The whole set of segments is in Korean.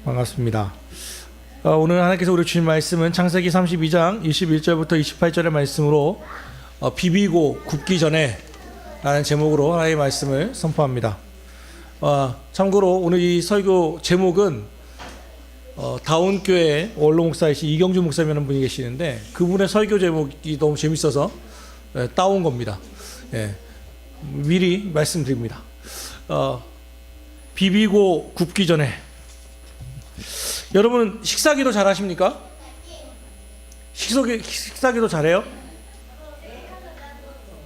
반갑습니다. 오늘 하나님께서 우리 주신 말씀은 창세기 32장 21절부터 28절의 말씀으로 비비고 굽기 전에 라는 제목으로 하나님의 말씀을 선포합니다. 참고로 오늘 이 설교 제목은 다운교회 원로 목사이신 이경주 목사님이라는 분이 계시는데 그분의 설교 제목이 너무 재밌어서 따온 겁니다. 미리 말씀드립니다. 비비고 굽기 전에. 여러분 식사기도 잘 하십니까? 식사기도 잘해요?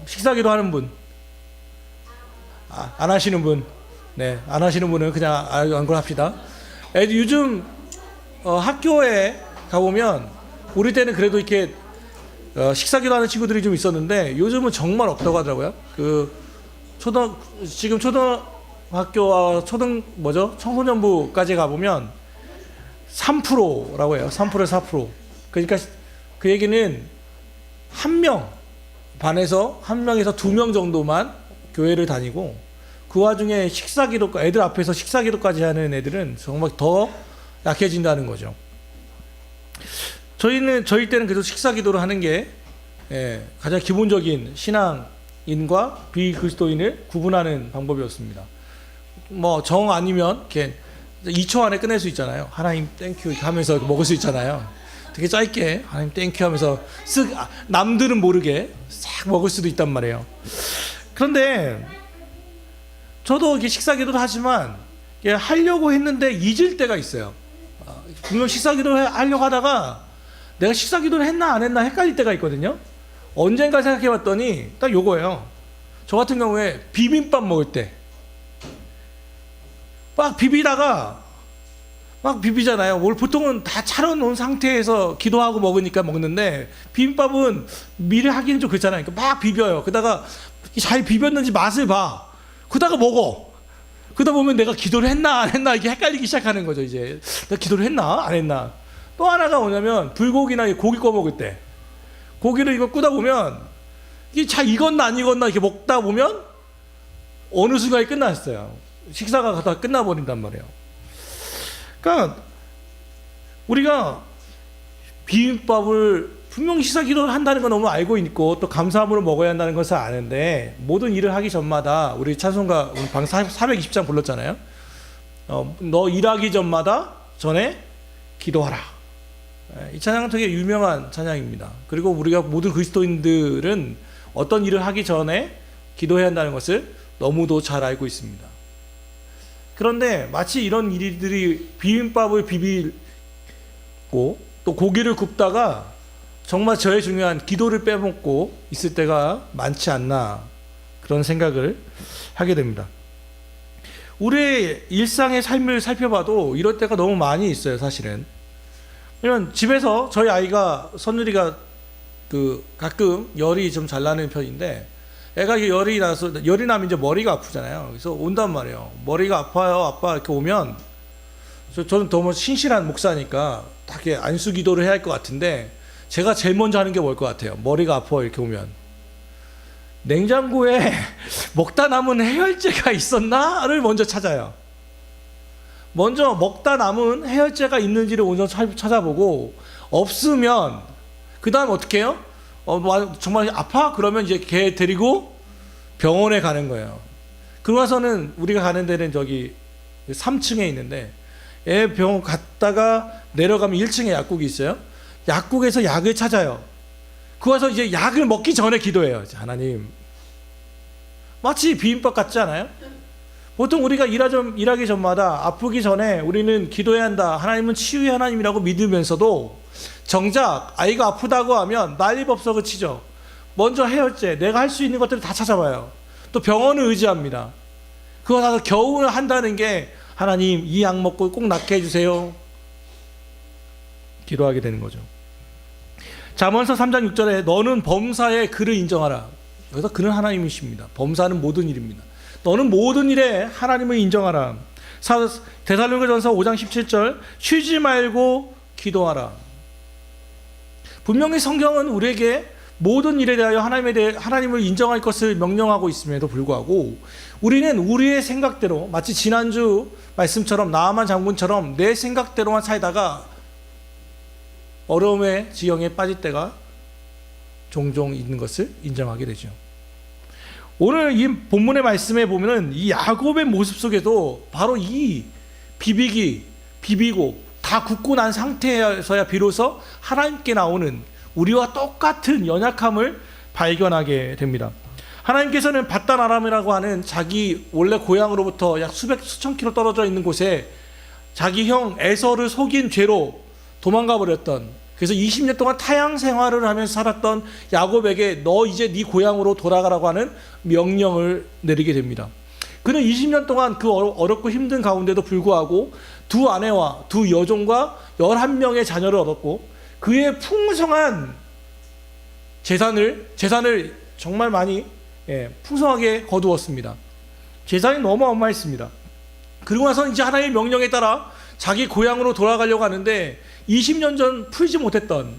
식사기도 하는 분? 안 하시는 분? 네, 안 하시는 분은 그냥 안 걸 합시다. 요즘 학교에 가보면 우리 때는 그래도 이렇게 식사기도 하는 친구들이 좀 있었는데 요즘은 정말 없다고 하더라고요. 지금 초등학교와 청소년부까지 가보면 3%라고 해요. 3%에서 4%. 그러니까 그 얘기는 반에서 한 명에서 2명 정도만 교회를 다니고 그 와중에 애들 앞에서 식사기도까지 하는 애들은 정말 더 약해진다는 거죠. 저희 때는 그래도 식사기도를 하는 게 가장 기본적인 신앙인과 비그리스도인을 구분하는 방법이었습니다. 정 아니면 이렇게 2초 안에 끝낼 수 있잖아요. 하나님 땡큐 하면서 먹을 수 있잖아요. 되게 짧게 하나님 땡큐 하면서 남들은 모르게 싹 먹을 수도 있단 말이에요. 그런데 저도 이렇게 식사기도를 하지만 하려고 했는데 잊을 때가 있어요. 분명 식사기도를 하려고 하다가 내가 식사기도를 했나 안 했나 헷갈릴 때가 있거든요. 언젠가 생각해 봤더니 딱 요거예요. 저 같은 경우에 비빔밥 먹을 때 막 비비다가 막 비비잖아요. 보통은 다 차려놓은 상태에서 기도하고 먹으니까 먹는데 비빔밥은 미리 하기는 좀 그렇잖아요. 그러니까 막 비벼요. 그러다가 잘 비볐는지 맛을 봐. 그러다가 먹어. 그러다 보면 내가 기도를 했나 안 했나 이게 헷갈리기 시작하는 거죠. 이제 내가 기도를 했나 안 했나. 또 하나가 뭐냐면 불고기나 고기 구워 먹을 때 고기를 이거 꾸다 보면 이게 잘 익었나 안 익었나 이렇게 먹다 보면 어느 순간에 끝났어요. 식사가 다 끝나버린단 말이에요. 그러니까 우리가 비빔밥을 분명히 식사기도를 한다는 건 너무 알고 있고 또 감사함으로 먹어야 한다는 것을 아는데 모든 일을 하기 전마다 우리 찬송가 우리 방 420장 불렀잖아요. 너 일하기 전에 기도하라. 이 찬양은 되게 유명한 찬양입니다. 그리고 우리가 모든 그리스도인들은 어떤 일을 하기 전에 기도해야 한다는 것을 너무도 잘 알고 있습니다. 그런데 마치 이런 일들이 비빔밥을 비비고 또 고기를 굽다가 정말 제일 중요한 기도를 빼먹고 있을 때가 많지 않나 그런 생각을 하게 됩니다. 우리의 일상의 삶을 살펴봐도 이럴 때가 너무 많이 있어요, 사실은. 왜냐면 집에서 저희 아이가 선율이가 가끔 열이 좀 잘 나는 편인데 애가 열이 나면 이제 머리가 아프잖아요. 그래서 온단 말이에요. 머리가 아파요, 아빠 이렇게 오면 저는 너무 신실한 목사니까 딱 이렇게 안수 기도를 해야 할 것 같은데 제가 제일 먼저 하는 게 뭘 것 같아요? 머리가 아파 이렇게 오면 냉장고에 먹다 남은 해열제가 있었나를 먼저 찾아요. 먼저 먹다 남은 해열제가 있는지를 먼저 찾아보고 없으면 그 다음 어떻게 해요? 정말 아파? 그러면 이제 걔 데리고 병원에 가는 거예요. 그러고 나서는 우리가 가는 데는 저기 3층에 있는데 애 병원 갔다가 내려가면 1층에 약국이 있어요. 약국에서 약을 찾아요. 그 와서 이제 약을 먹기 전에 기도해요. 하나님. 마치 비빔밥 같지 않아요? 보통 우리가 일하기 전마다 아프기 전에 우리는 기도해야 한다. 하나님은 치유의 하나님이라고 믿으면서도 정작 아이가 아프다고 하면 난리법석을 치죠. 먼저 해열제, 내가 할 수 있는 것들을 다 찾아봐요. 또 병원을 의지합니다. 그거 나서 겨우 한다는 게 하나님 이 약 먹고 꼭 낫게 해주세요. 기도하게 되는 거죠. 잠언서 3장 6절에 너는 범사의 그를 인정하라. 여기서 그는 하나님이십니다. 범사는 모든 일입니다. 너는 모든 일에 하나님을 인정하라. 데살로니가전서 5장 17절 쉬지 말고 기도하라. 분명히 성경은 우리에게 모든 일에 대하여 하나님을 인정할 것을 명령하고 있음에도 불구하고 우리는 우리의 생각대로, 마치 지난주 말씀처럼 나아만 장군처럼 내 생각대로만 살다가 어려움의 지경에 빠질 때가 종종 있는 것을 인정하게 되죠. 오늘 이 본문의 말씀에 보면은 이 야곱의 모습 속에도 바로 이 비비고 다 굳고 난 상태에서야 비로소 하나님께 나오는 우리와 똑같은 연약함을 발견하게 됩니다. 하나님께서는 바단 아람이라고 하는 자기 원래 고향으로부터 약 수천 킬로 떨어져 있는 곳에 자기 형 에서를 속인 죄로 도망가 버렸던, 그래서 20년 동안 타향 생활을 하면서 살았던 야곱에게 너 이제 네 고향으로 돌아가라고 하는 명령을 내리게 됩니다. 그는 20년 동안 그 어렵고 힘든 가운데도 불구하고 두 아내와 두 여종과 11명의 자녀를 얻었고 그의 풍성한 재산을 정말 많이 풍성하게 거두었습니다. 재산이 너무 어마어마했습니다. 그리고 나서 이제 하나님의 명령에 따라 자기 고향으로 돌아가려고 하는데 20년 전 풀지 못했던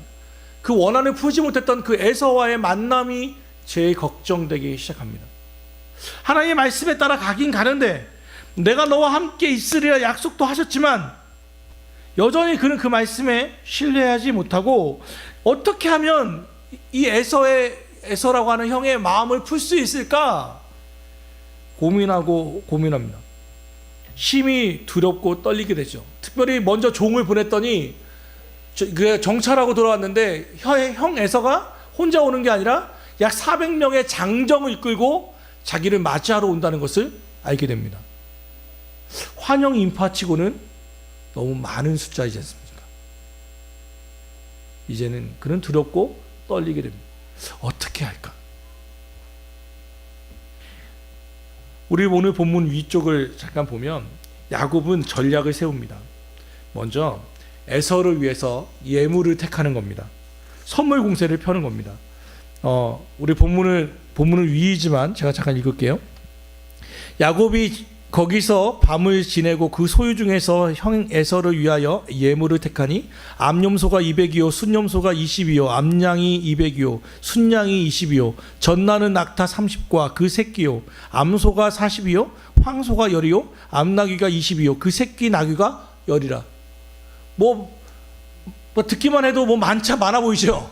그 원한을 풀지 못했던 그 에서와의 만남이 제일 걱정되기 시작합니다. 하나님의 말씀에 따라 가긴 가는데 내가 너와 함께 있으리라 약속도 하셨지만 여전히 그는 그 말씀에 신뢰하지 못하고 어떻게 하면 이 에서라고 하는 형의 마음을 풀 수 있을까 고민합니다. 심히 두렵고 떨리게 되죠. 특별히 먼저 종을 보냈더니 정찰하고 돌아왔는데 형 에서가 혼자 오는 게 아니라 약 400명의 장정을 이끌고 자기를 맞이하러 온다는 것을 알게 됩니다. 환영 인파치고는 너무 많은 숫자이지 않습니까? 이제는 그는 두렵고 떨리게 됩니다. 어떻게 할까? 우리 오늘 본문 위쪽을 잠깐 보면 야곱은 전략을 세웁니다. 먼저 에서를 위해서 예물을 택하는 겁니다. 선물 공세를 펴는 겁니다. 우리 본문은 위이지만 제가 잠깐 읽을게요. 야곱이 거기서 밤을 지내고 그 소유 중에서 형 에서를 위하여 예물을 택하니 암염소가 200이요 순염소가 20이요 암양이 200이요 순양이 20이요 전나는 낙타 30과 그 새끼요 암소가 40이요 황소가 10이요 암나귀가 20이요 그 새끼 나귀가 10이라. 뭐 듣기만 해도 많아 보이죠.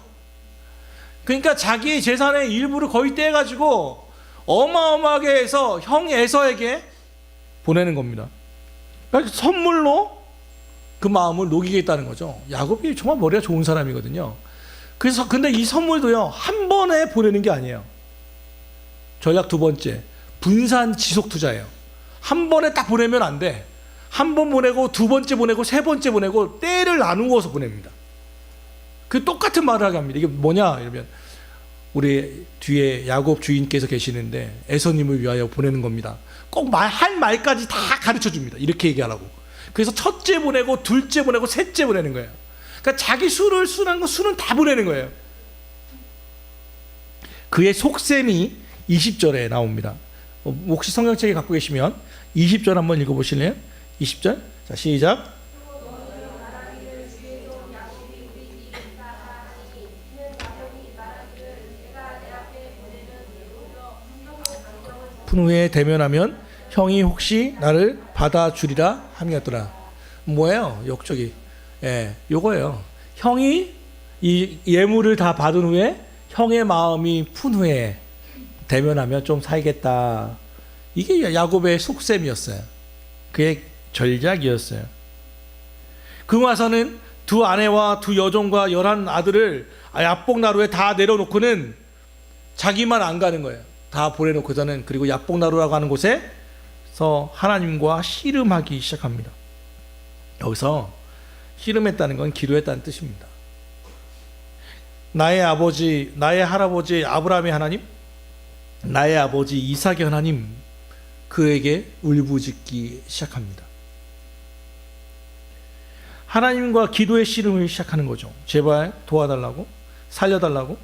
그러니까 자기의 재산의 일부를 거의 떼가지고 어마어마하게 해서 형 에서에게 보내는 겁니다. 그러니까 선물로 그 마음을 녹이겠다는 거죠. 야곱이 정말 머리가 좋은 사람이거든요. 그래서 근데 이 선물도요 한 번에 보내는 게 아니에요. 전략 두 번째, 분산 지속 투자예요. 한 번에 딱 보내면 안 돼. 한 번 보내고 두 번째 보내고 세 번째 보내고 때를 나누어서 보냅니다. 그 똑같은 말을 하게 합니다. 이게 뭐냐 이러면 우리 뒤에 야곱 주인께서 계시는데 에서님을 위하여 보내는 겁니다. 꼭 할 말까지 다 가르쳐 줍니다. 이렇게 얘기하라고. 그래서 첫째 보내고 둘째 보내고 셋째 보내는 거예요. 그러니까 자기 순한 거 수는 다 보내는 거예요. 그의 속셈이 20절에 나옵니다. 혹시 성경책에 갖고 계시면 20절 한번 읽어보실래요? 20절. 자, 시작. 후에 대면하면 형이 혹시 나를 받아주리라 함이었더라. 뭐예요? 욕적이. 요거예요. 형이 이 예물을 다 받은 후에 형의 마음이 푼 후에 대면하면 좀 살겠다. 이게 야곱의 속셈이었어요. 그의 전략이었어요. 그 와서는 두 아내와 두 여종과 11 아들을 야복나루에 다 내려놓고는 자기만 안 가는 거예요. 다 보내놓고서는 그리고 야복나루라고 하는 곳에서 하나님과 씨름하기 시작합니다. 여기서 씨름했다는 건 기도했다는 뜻입니다. 나의 아버지, 나의 할아버지 아브라함의 하나님, 나의 아버지 이삭의 하나님, 그에게 울부짖기 시작합니다. 하나님과 기도의 씨름을 시작하는 거죠. 제발 도와달라고, 살려달라고,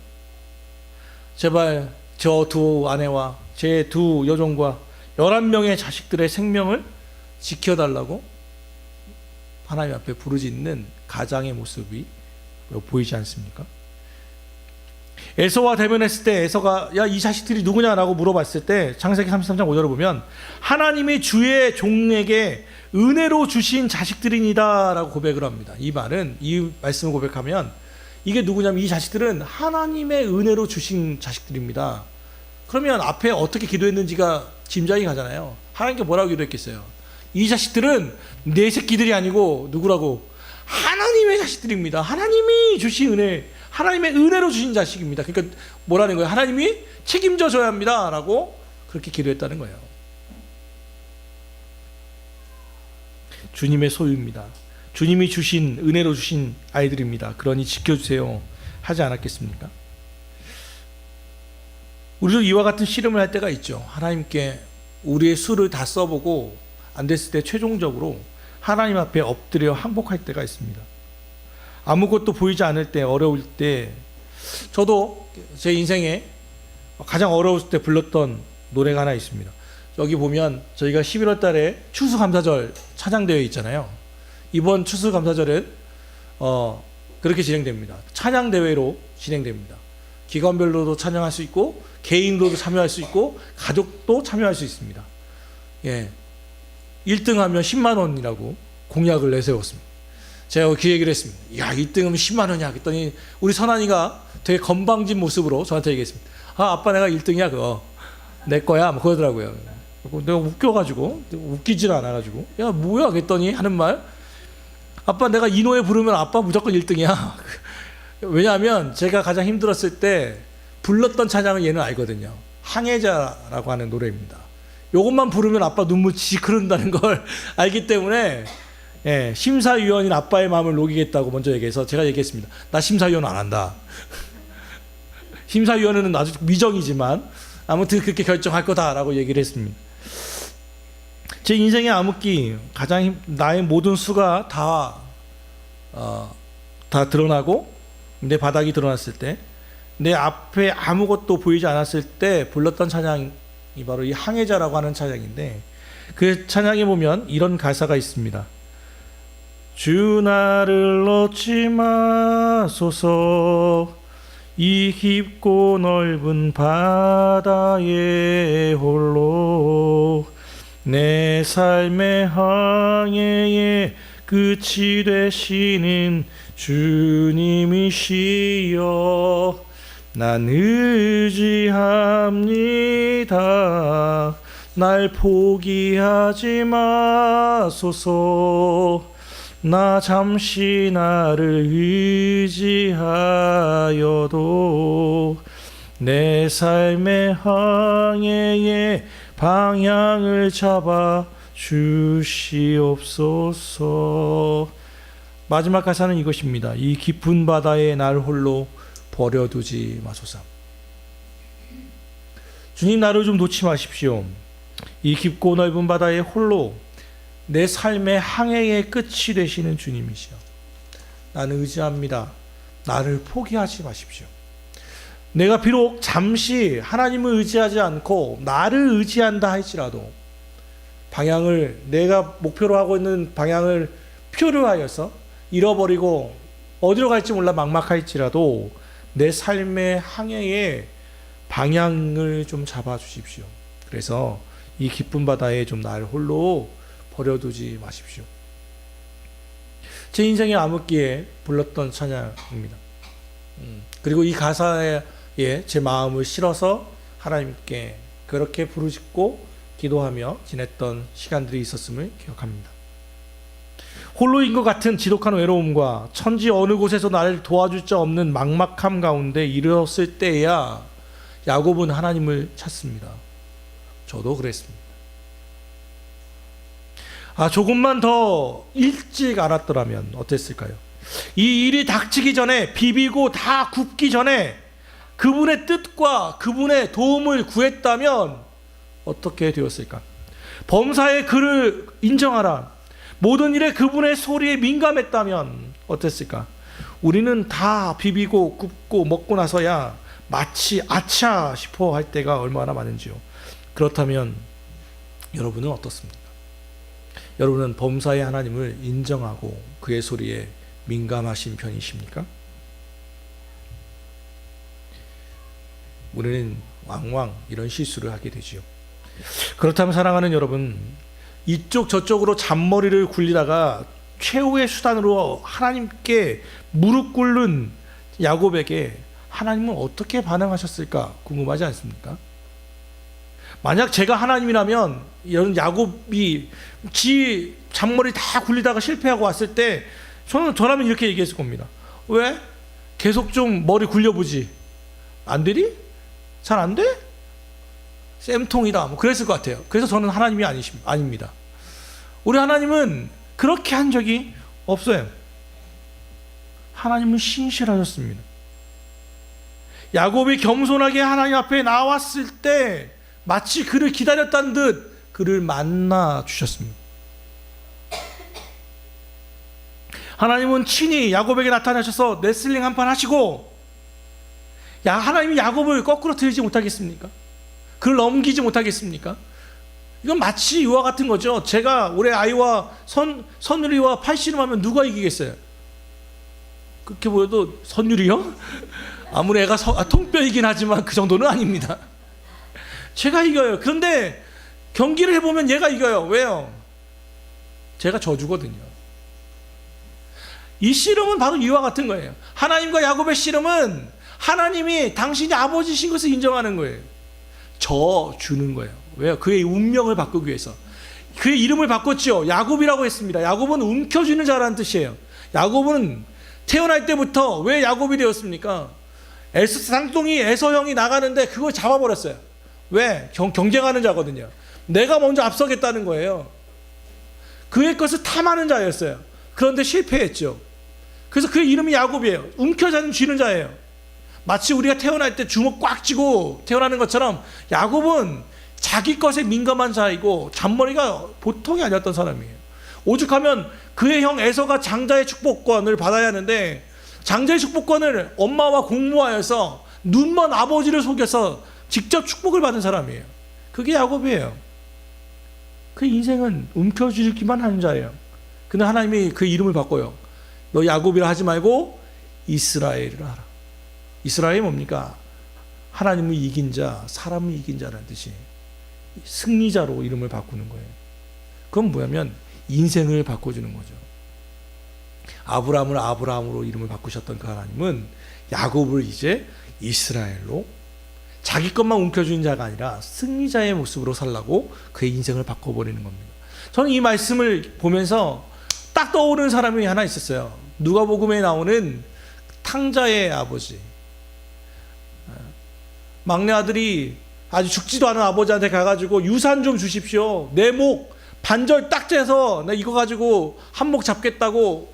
제발 저 두 아내와 제 두 여종과 11명의 자식들의 생명을 지켜달라고 하나님 앞에 부르짖는 가장의 모습이 보이지 않습니까? 에서와 대면했을 때 에서가 야, 이 자식들이 누구냐라고 물어봤을 때 창세기 33장 5절을 보면 하나님이 주의 종에게 은혜로 주신 자식들이니다라고 고백을 합니다. 이 말은, 이 말씀을 고백하면 이게 누구냐면 이 자식들은 하나님의 은혜로 주신 자식들입니다. 그러면 앞에 어떻게 기도했는지가 짐작이 가잖아요. 하나님께 뭐라고 기도했겠어요? 이 자식들은 내 새끼들이 아니고 누구라고? 하나님의 자식들입니다. 하나님이 주신 은혜, 하나님의 은혜로 주신 자식입니다. 그러니까 뭐라는 거예요? 하나님이 책임져 줘야 합니다 라고 그렇게 기도했다는 거예요. 주님의 소유입니다. 주님이 주신, 은혜로 주신 아이들입니다. 그러니 지켜주세요 하지 않았겠습니까? 우리도 이와 같은 씨름을 할 때가 있죠. 하나님께 우리의 수를 다 써보고 안 됐을 때 최종적으로 하나님 앞에 엎드려 항복할 때가 있습니다. 아무것도 보이지 않을 때, 어려울 때, 저도 제 인생에 가장 어려웠을 때 불렀던 노래가 하나 있습니다. 여기 보면 저희가 11월 달에 추수감사절 찬양대회 있잖아요. 이번 추수감사절은 그렇게 진행됩니다. 찬양대회로 진행됩니다. 기관별로도 찬양할 수 있고 개인으로도 참여할 수 있고 가족도 참여할 수 있습니다. 예, 1등하면 10만 원이라고 공약을 내세웠습니다. 제가 그 얘기를 했습니다. 야, 1등하면 10만 원이야. 그랬더니 우리 선한이가 되게 건방진 모습으로 저한테 얘기했습니다. 아, 아빠 내가 1등이야 그거. 내 거야. 뭐 그러더라고요. 내가 웃겨가지고, 웃기질 않아가지고, 야 뭐야 그랬더니 하는 말, 아빠 내가 이 노래 부르면 아빠 무조건 1등이야. 왜냐하면 제가 가장 힘들었을 때 불렀던 찬양을 얘는 알거든요. 항해자라고 하는 노래입니다. 요것만 부르면 아빠 눈물 지직 흐른다는 걸 알기 때문에, 예, 심사위원인 아빠의 마음을 녹이겠다고 먼저 얘기해서 제가 얘기했습니다. 나 심사위원 안 한다. 심사위원은 아주 미정이지만 아무튼 그렇게 결정할 거다라고 얘기를 했습니다. 제 인생의 암흑기, 가장 나의 모든 수가 다 드러나고 내 바닥이 드러났을 때, 내 앞에 아무것도 보이지 않았을 때 불렀던 찬양이 바로 이 항해자라고 하는 찬양인데, 그 찬양에 보면 이런 가사가 있습니다. 주 나를 놓지 마소서, 이 깊고 넓은 바다에 홀로 내 삶의 항해의 끝이 되시는 주님이시여, 난 의지합니다. 날 포기하지 마소서. 나 잠시 나를 의지하여도 내 삶의 항해의 방향을 잡아 주시옵소서. 마지막 가사는 이것입니다. 이 깊은 바다에 날 홀로 버려두지 마소서. 주님, 나를 좀 놓지 마십시오. 이 깊고 넓은 바다에 홀로 내 삶의 항해의 끝이 되시는 주님이시여, 나는 의지합니다. 나를 포기하지 마십시오. 내가 비록 잠시 하나님을 의지하지 않고 나를 의지한다 할지라도, 방향을, 내가 목표로 하고 있는 방향을 표류하여서 잃어버리고 어디로 갈지 몰라 막막할지라도 내 삶의 항해의 방향을 좀 잡아주십시오. 그래서 이 깊은 바다에 좀 나를 홀로 버려두지 마십시오. 제 인생의 암흑기에 불렀던 찬양입니다. 그리고 이 가사에 제 마음을 실어서 하나님께 그렇게 부르짖고 기도하며 지냈던 시간들이 있었음을 기억합니다. 홀로인 것 같은 지독한 외로움과 천지 어느 곳에서 나를 도와줄 자 없는 막막함 가운데 이르렀을 때야 야곱은 하나님을 찾습니다. 저도 그랬습니다. 조금만 더 일찍 알았더라면 어땠을까요? 이 일이 닥치기 전에, 비비고 다 굽기 전에 그분의 뜻과 그분의 도움을 구했다면 어떻게 되었을까? 범사의 그를 인정하라, 모든 일에 그분의 소리에 민감했다면 어땠을까? 우리는 다 비비고 굽고 먹고 나서야 마치 아차 싶어 할 때가 얼마나 많은지요. 그렇다면 여러분은 어떻습니까? 여러분은 범사의 하나님을 인정하고 그의 소리에 민감하신 편이십니까? 우리는 왕왕 이런 실수를 하게 되지요. 그렇다면 사랑하는 여러분, 이쪽 저쪽으로 잔머리를 굴리다가 최후의 수단으로 하나님께 무릎 꿇는 야곱에게 하나님은 어떻게 반응하셨을까 궁금하지 않습니까? 만약 제가 하나님이라면 이런 야곱이 지 잔머리 다 굴리다가 실패하고 왔을 때 저라면 이렇게 얘기했을 겁니다. 왜? 계속 좀 머리 굴려보지. 안 되리? 잘 안 돼? 쌤통이다. 뭐 그랬을 것 같아요. 그래서 저는 하나님이 아닙니다. 우리 하나님은 그렇게 한 적이 없어요. 하나님은 신실하셨습니다. 야곱이 겸손하게 하나님 앞에 나왔을 때 마치 그를 기다렸다는 듯 그를 만나 주셨습니다. 하나님은 친히 야곱에게 나타나셔서 레슬링 한판 하시고, 하나님이 야곱을 거꾸로 들지 못하겠습니까? 그를 넘기지 못하겠습니까? 이건 마치 이와 같은 거죠. 제가 올해 아이와 선율이와 팔씨름하면 누가 이기겠어요? 그렇게 보여도 선율이요? 아무리 애가 통뼈이긴 하지만 그 정도는 아닙니다. 제가 이겨요. 그런데 경기를 해보면 얘가 이겨요. 왜요? 제가 져주거든요. 이 씨름은 바로 이와 같은 거예요. 하나님과 야곱의 씨름은 하나님이 당신이 아버지신 것을 인정하는 거예요. 져주는 거예요. 왜요? 그의 운명을 바꾸기 위해서. 그의 이름을 바꿨죠. 야곱이라고 했습니다. 야곱은 움켜쥐는 자라는 뜻이에요. 야곱은 태어날 때부터 왜 야곱이 되었습니까? 쌍둥이 에서 형이 나가는데 그걸 잡아버렸어요. 왜? 경쟁하는 자거든요. 내가 먼저 앞서겠다는 거예요. 그의 것을 탐하는 자였어요. 그런데 실패했죠. 그래서 그의 이름이 야곱이에요. 움켜쥐는 자예요. 마치 우리가 태어날 때 주먹 꽉 쥐고 태어나는 것처럼 야곱은 자기 것에 민감한 자이고 잔머리가 보통이 아니었던 사람이에요. 오죽하면 그의 형 에서가 장자의 축복권을 받아야 하는데 장자의 축복권을 엄마와 공모하여서 눈먼 아버지를 속여서 직접 축복을 받은 사람이에요. 그게 야곱이에요. 그 인생은 움켜쥐기만 하는 자예요. 근데 하나님이 그 이름을 바꿔요. 너 야곱이라 하지 말고 이스라엘이라 하라. 이스라엘이 뭡니까? 하나님을 이긴 자, 사람을 이긴 자라는 뜻이 승리자로 이름을 바꾸는 거예요. 그건 뭐냐면 인생을 바꿔주는 거죠. 아브라함을 아브라함으로 이름을 바꾸셨던 그 하나님은 야곱을 이제 이스라엘로, 자기 것만 움켜주는 자가 아니라 승리자의 모습으로 살라고 그의 인생을 바꿔버리는 겁니다. 저는 이 말씀을 보면서 딱 떠오르는 사람이 하나 있었어요. 누가복음에 나오는 탕자의 아버지. 막내 아들이 아주 죽지도 않은 아버지한테 가가지고 유산 좀 주십시오. 내 목 반절 딱 재서 나 이거 가지고 한 목 잡겠다고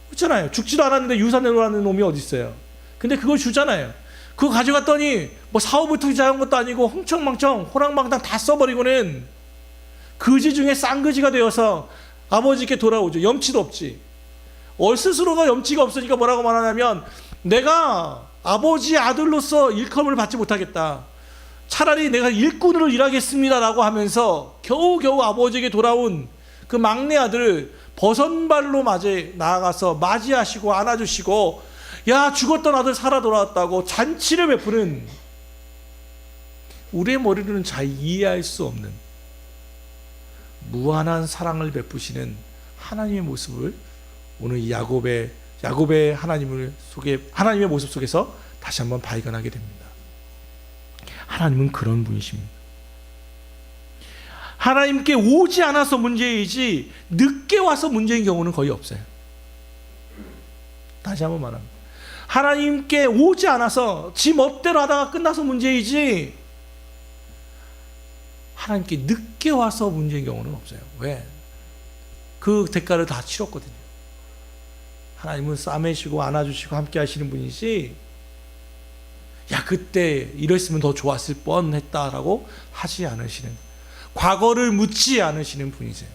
그렇잖아요. 죽지도 않았는데 유산 내놓으라는 놈이 어디 있어요. 근데 그걸 주잖아요. 그거 가져갔더니 뭐 사업을 투자한 것도 아니고 흥청망청 호랑방탕 다 써버리고는 그지 중에 쌍그지가 되어서 아버지께 돌아오죠. 염치도 없지. 스스로가 염치가 없으니까 뭐라고 말하냐면 내가 아버지의 아들로서 일컬음을 받지 못하겠다. 차라리 내가 일꾼으로 일하겠습니다라고 하면서 겨우겨우 아버지에게 돌아온 그 막내 아들을 버선발로 나아가서 맞이하시고 안아주시고, 야 죽었던 아들 살아 돌아왔다고 잔치를 베푸는, 우리의 머리로는 잘 이해할 수 없는 무한한 사랑을 베푸시는 하나님의 모습을 오늘 이 야곱의 하나님의 모습 속에서 다시 한번 발견하게 됩니다. 하나님은 그런 분이십니다. 하나님께 오지 않아서 문제이지 늦게 와서 문제인 경우는 거의 없어요. 다시 한번 말합니다. 하나님께 오지 않아서 지 멋대로 하다가 끝나서 문제이지 하나님께 늦게 와서 문제인 경우는 없어요. 왜? 그 대가를 다 치렀거든요. 하나님은 싸매시고 안아주시고 함께 하시는 분이지, 야 그때 이랬으면 더 좋았을 뻔했다라고 하지 않으시는, 과거를 묻지 않으시는 분이세요.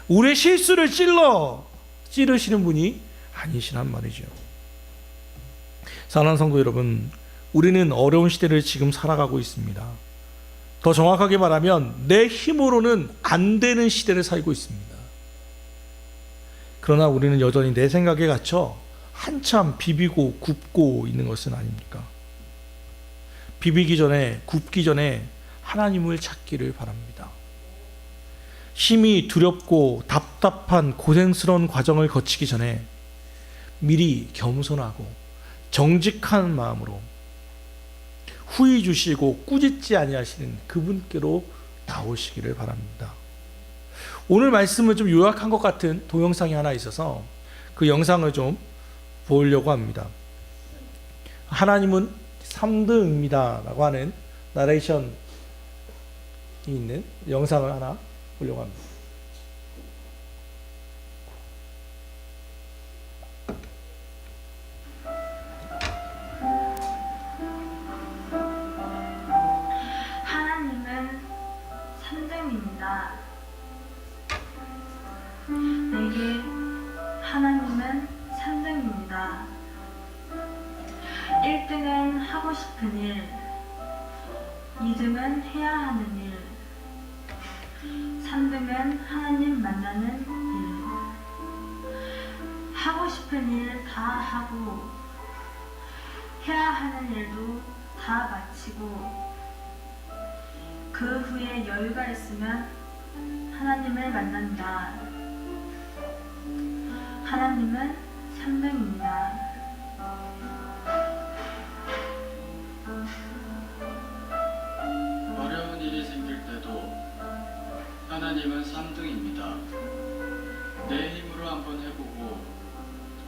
우리의 실수를 찌르시는 분이 아니시란 말이죠. 사랑하는 성도 여러분, 우리는 어려운 시대를 지금 살아가고 있습니다. 더 정확하게 말하면 내 힘으로는 안 되는 시대를 살고 있습니다. 그러나 우리는 여전히 내 생각에 갇혀 한참 비비고 굽고 있는 것은 아닙니까? 비비기 전에, 굽기 전에 하나님을 찾기를 바랍니다. 힘이 두렵고 답답한 고생스러운 과정을 거치기 전에 미리 겸손하고 정직한 마음으로 후히 주시고 꾸짖지 아니하시는 그분께로 나오시기를 바랍니다. 오늘 말씀을 좀 요약한 것 같은 동영상이 하나 있어서 그 영상을 좀 보려고 합니다. 하나님은 3등입니다 라고 하는 나레이션이 있는 영상을 하나 보려고 합니다. 하나님은 3등입니다. 내게 하나님은 3등입니다. 1등은 하고 싶은 일, 2등은 해야 하는 일, 3등은 하나님 만나는 일. 하고 싶은 일 다 하고 해야 하는 일도 다 마치고 그 후에 여유가 있으면 하나님을 만난다. 하나님은 3등입니다. 어려운 일이 생길 때도 하나님은 3등입니다. 내 힘으로 한번 해보고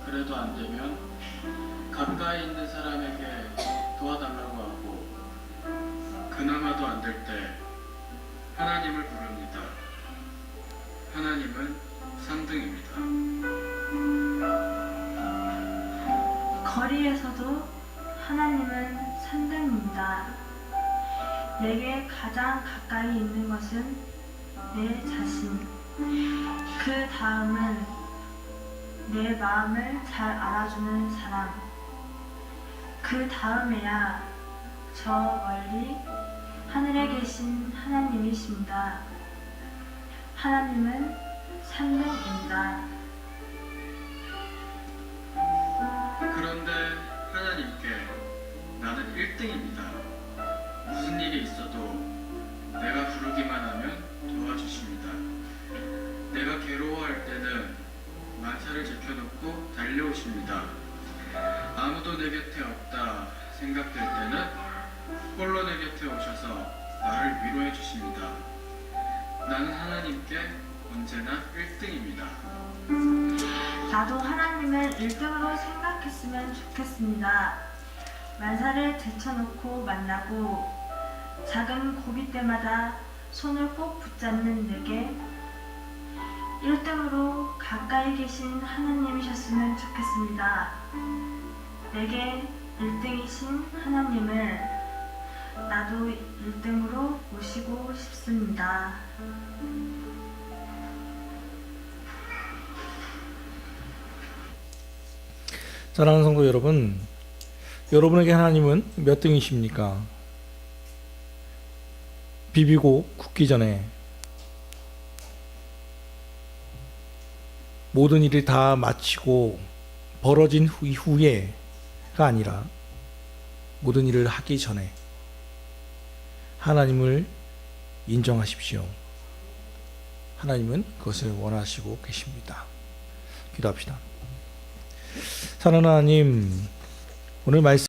그래도 안 되면 가까이 있는 사람에게 도와달라고 하고 그나마도 안 될 때 하나님을 부릅니다. 하나님은 3등입니다. 거리에서도 하나님은 3등입니다. 내게 가장 가까이 있는 것은 내 자신. 그 다음은 내 마음을 잘 알아주는 사람. 그 다음에야 저 멀리 하늘에 계신 하나님이십니다. 하나님은 3등입니다. 그런데 하나님께 나는 1등입니다. 무슨 일이 있어도 내가 부르기만 하면 도와주십니다. 내가 괴로워할 때는 만사를 제켜놓고 달려오십니다. 아무도 내 곁에 없다 생각될 때는 홀로 내 곁에 오셔서 나를 위로해 주십니다. 나는 하나님께 언제나 1등입니다. 나도 하나님을 1등으로 생각했으면 좋겠습니다. 만사를 제쳐놓고 만나고 작은 고비 때마다 손을 꼭 붙잡는 내게 1등으로 가까이 계신 하나님이셨으면 좋겠습니다. 내게 1등이신 하나님을 나도 1등으로 모시고 싶습니다. 사랑하는 성도 여러분, 여러분에게 하나님은 몇 등이십니까? 비비고 굳기 전에 모든 일을 다 마치고 벌어진 후에가 아니라 모든 일을 하기 전에 하나님을 인정하십시오. 하나님은 그것을 원하시고 계십니다. 기도합시다. 사랑하는 하나님, 오늘 말씀